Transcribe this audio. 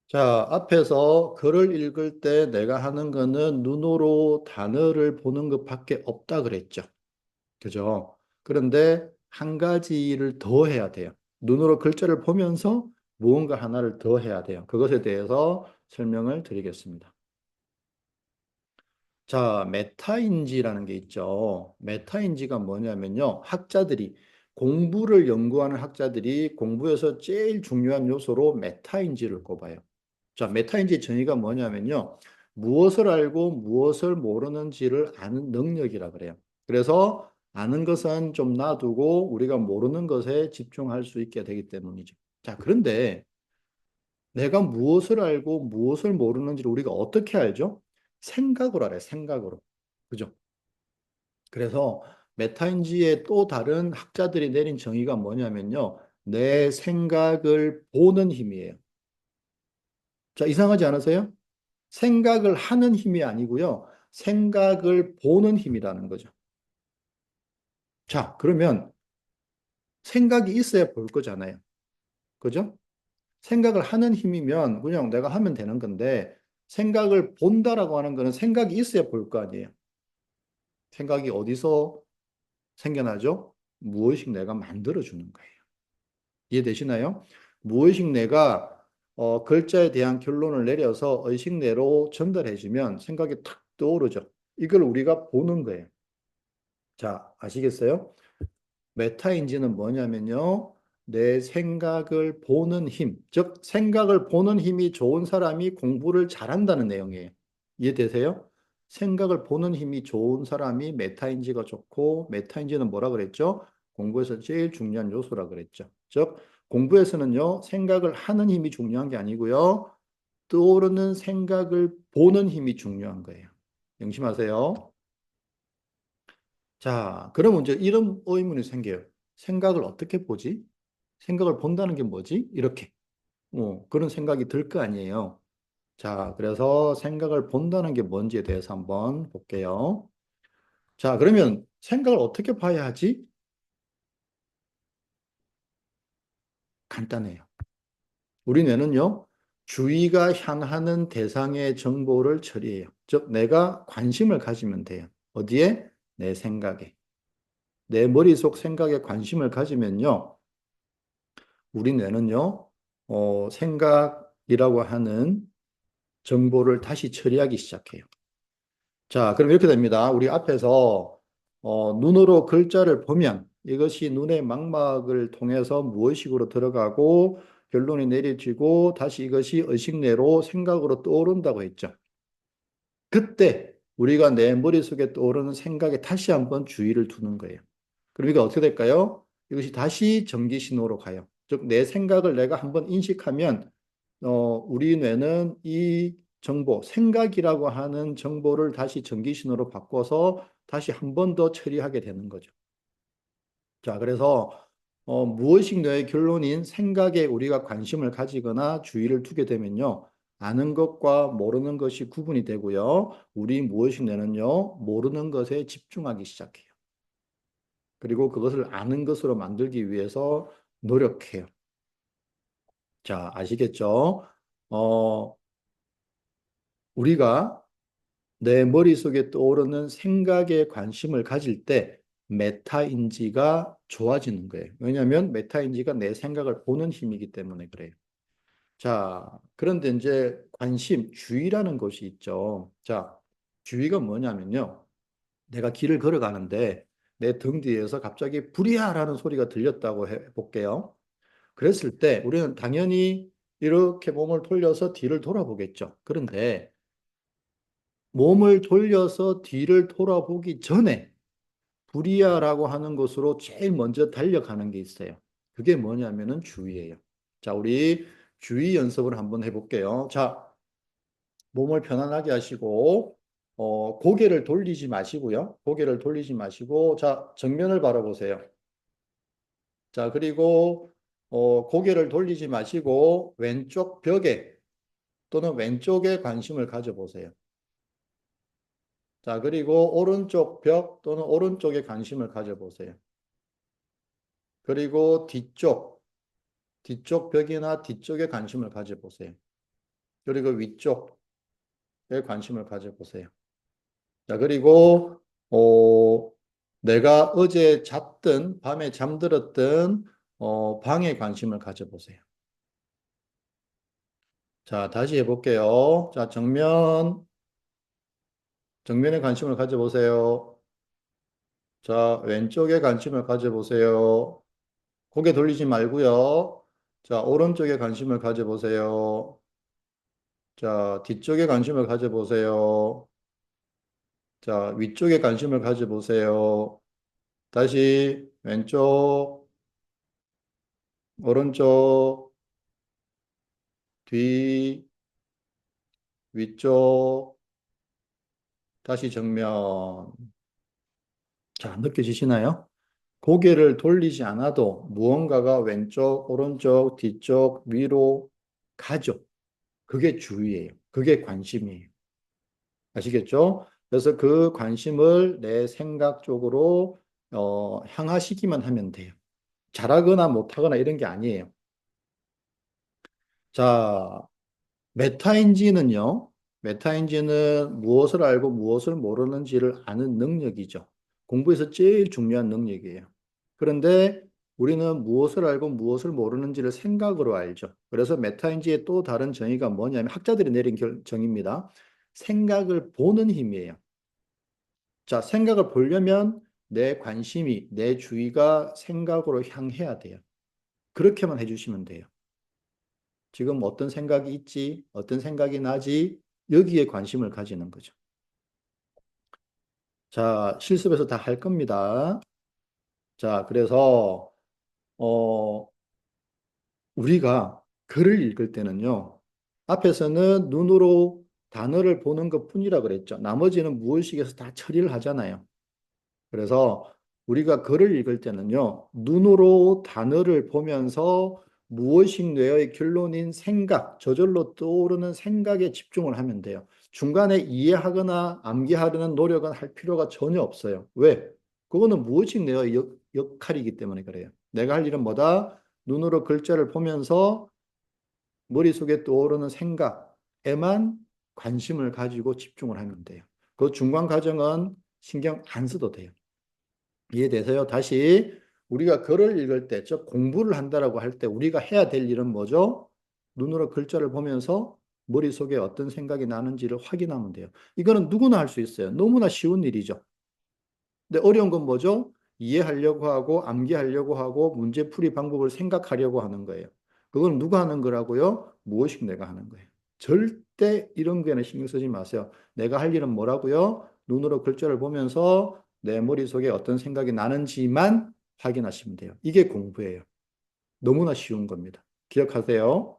자, 앞에서 글을 읽을 때 내가 하는 거는 눈으로 단어를 보는 것밖에 없다 그랬죠. 그죠? 그런데 한 가지를 더 해야 돼요. 눈으로 글자를 보면서 무언가 하나를 더 해야 돼요. 그것에 대해서 설명을 드리겠습니다. 자, 메타인지라는 게 있죠. 메타인지가 뭐냐면요. 학자들이 공부를 연구하는 학자들이 공부에서 제일 중요한 요소로 메타인지를 꼽아요. 자, 메타인지의 정의가 뭐냐면요. 무엇을 알고 무엇을 모르는지를 아는 능력이라 그래요. 그래서 아는 것은 좀 놔두고 우리가 모르는 것에 집중할 수 있게 되기 때문이죠. 자, 그런데 내가 무엇을 알고 무엇을 모르는지를 우리가 어떻게 알죠? 생각으로 알아요, 생각으로. 그죠? 그래서 메타인지의 또 다른 학자들이 내린 정의가 뭐냐면요. 내 생각을 보는 힘이에요. 자, 이상하지 않으세요? 생각을 하는 힘이 아니고요. 생각을 보는 힘이라는 거죠. 자, 그러면 생각이 있어야 볼 거잖아요. 그죠? 생각을 하는 힘이면 그냥 내가 하면 되는 건데 생각을 본다라고 하는 거는 생각이 있어야 볼 거 아니에요. 생각이 어디서 생겨나죠? 무의식 내가 만들어주는 거예요. 이해되시나요? 무의식 내가 글자에 대한 결론을 내려서 의식 내로 전달해주면 생각이 탁 떠오르죠. 이걸 우리가 보는 거예요. 자, 아시겠어요? 메타인지는 뭐냐면요. 내 생각을 보는 힘, 즉 생각을 보는 힘이 좋은 사람이 공부를 잘한다는 내용이에요. 이해되세요? 생각을 보는 힘이 좋은 사람이 메타인지가 좋고 메타인지는 뭐라 그랬죠? 공부에서 제일 중요한 요소라 그랬죠. 즉 공부에서는요. 생각을 하는 힘이 중요한 게 아니고요. 떠오르는 생각을 보는 힘이 중요한 거예요. 명심하세요. 자, 그러면 이제 이런 의문이 생겨요. 생각을 어떻게 보지? 생각을 본다는 게 뭐지? 이렇게. 그런 생각이 들 거 아니에요. 자, 그래서 생각을 본다는 게 뭔지에 대해서 한번 볼게요. 자, 그러면 생각을 어떻게 봐야 하지? 간단해요. 우리 뇌는요, 주의가 향하는 대상의 정보를 처리해요. 즉, 내가 관심을 가지면 돼요. 어디에? 내 생각에. 내 머릿속 생각에 관심을 가지면요, 우리 뇌는요, 생각이라고 하는 정보를 다시 처리하기 시작해요. 자, 그럼 이렇게 됩니다. 우리 앞에서 눈으로 글자를 보면 이것이 눈의 망막을 통해서 무의식으로 들어가고 결론이 내려지고 다시 이것이 의식내로 생각으로 떠오른다고 했죠. 그때 우리가 내 머릿속에 떠오르는 생각에 다시 한번 주의를 두는 거예요. 그럼 이게 어떻게 될까요? 이것이 다시 전기 신호로 가요. 즉, 내 생각을 내가 한번 인식하면, 우리 뇌는 이 정보, 생각이라고 하는 정보를 다시 전기 신호로 바꿔서 다시 한 번 더 처리하게 되는 거죠. 자, 그래서, 무의식 뇌의 결론인 생각에 우리가 관심을 가지거나 주의를 두게 되면요. 아는 것과 모르는 것이 구분이 되고요. 우리 무의식 뇌는요, 모르는 것에 집중하기 시작해요. 그리고 그것을 아는 것으로 만들기 위해서 노력해요. 자, 아시겠죠? 어, 우리가 내 머릿속에 떠오르는 생각에 관심을 가질 때 메타인지가 좋아지는 거예요. 왜냐하면 메타인지가 내 생각을 보는 힘이기 때문에 그래요. 자, 그런데 이제 관심, 주의라는 것이 있죠. 자, 주의가 뭐냐면요. 내가 길을 걸어가는데 내 등 뒤에서 갑자기 불이야라는 소리가 들렸다고 해볼게요. 그랬을 때 우리는 당연히 이렇게 몸을 돌려서 뒤를 돌아보겠죠. 그런데 몸을 돌려서 뒤를 돌아보기 전에 불이야라고 하는 곳으로 제일 먼저 달려가는 게 있어요. 그게 뭐냐면은 주의예요. 자, 우리 주의 연습을 한번 해볼게요. 자, 몸을 편안하게 하시고, 고개를 돌리지 마시고요. 고개를 돌리지 마시고, 자, 정면을 바라보세요. 자, 그리고, 고개를 돌리지 마시고, 왼쪽 벽에 또는 왼쪽에 관심을 가져보세요. 자, 그리고 오른쪽 벽 또는 오른쪽에 관심을 가져보세요. 그리고 뒤쪽 벽이나 뒤쪽에 관심을 가져보세요. 그리고 위쪽에 관심을 가져보세요. 자, 그리고 내가 어제 잤던, 밤에 잠들었던 방에 관심을 가져보세요. 자, 다시 해볼게요. 자, 정면에 관심을 가져보세요. 자, 왼쪽에 관심을 가져보세요. 고개 돌리지 말고요. 자, 오른쪽에 관심을 가져보세요. 자, 뒤쪽에 관심을 가져보세요. 자, 위쪽에 관심을 가져보세요. 다시 왼쪽, 오른쪽, 뒤, 위쪽, 다시 정면. 자, 느껴지시나요? 고개를 돌리지 않아도 무언가가 왼쪽, 오른쪽, 뒤쪽, 위로 가죠. 그게 주의예요. 그게 관심이에요. 아시겠죠? 그래서 그 관심을 내 생각 쪽으로 향하시기만 하면 돼요. 잘하거나 못하거나 이런 게 아니에요. 자, 메타인지는요. 메타인지는 무엇을 알고 무엇을 모르는지를 아는 능력이죠. 공부에서 제일 중요한 능력이에요. 그런데 우리는 무엇을 알고 무엇을 모르는지를 생각으로 알죠. 그래서 메타인지의 또 다른 정의가 뭐냐면 학자들이 내린 정의입니다. 생각을 보는 힘이에요. 자, 생각을 보려면 내 관심이, 내 주의가 생각으로 향해야 돼요. 그렇게만 해주시면 돼요. 지금 어떤 생각이 있지, 어떤 생각이 나지, 여기에 관심을 가지는 거죠. 자, 실습에서 다 할 겁니다. 자, 그래서, 어, 우리가 글을 읽을 때는요, 앞에서는 눈으로 단어를 보는 것 뿐이라 그랬죠. 나머지는 무의식에서 다 처리를 하잖아요. 그래서 우리가 글을 읽을 때는요, 눈으로 단어를 보면서 무의식 뇌의 결론인 생각, 저절로 떠오르는 생각에 집중을 하면 돼요. 중간에 이해하거나 암기하려는 노력은 할 필요가 전혀 없어요. 왜? 그거는 무의식 뇌의 역할이기 때문에 그래요. 내가 할 일은 뭐다? 눈으로 글자를 보면서 머릿속에 떠오르는 생각에만 관심을 가지고 집중을 하면 돼요. 그 중간 과정은 신경 안 써도 돼요. 이해되세요? 다시 우리가 글을 읽을 때, 즉 공부를 한다라고 할 때 우리가 해야 될 일은 뭐죠? 눈으로 글자를 보면서 머릿속에 어떤 생각이 나는지를 확인하면 돼요. 이거는 누구나 할 수 있어요. 너무나 쉬운 일이죠. 근데 어려운 건 뭐죠? 이해하려고 하고 암기하려고 하고 문제풀이 방법을 생각하려고 하는 거예요. 그건 누가 하는 거라고요? 무의식 내가 하는 거예요. 절대 이런 거에는 신경 쓰지 마세요. 내가 할 일은 뭐라고요? 눈으로 글자를 보면서 내 머릿속에 어떤 생각이 나는지만 확인하시면 돼요. 이게 공부예요. 너무나 쉬운 겁니다. 기억하세요.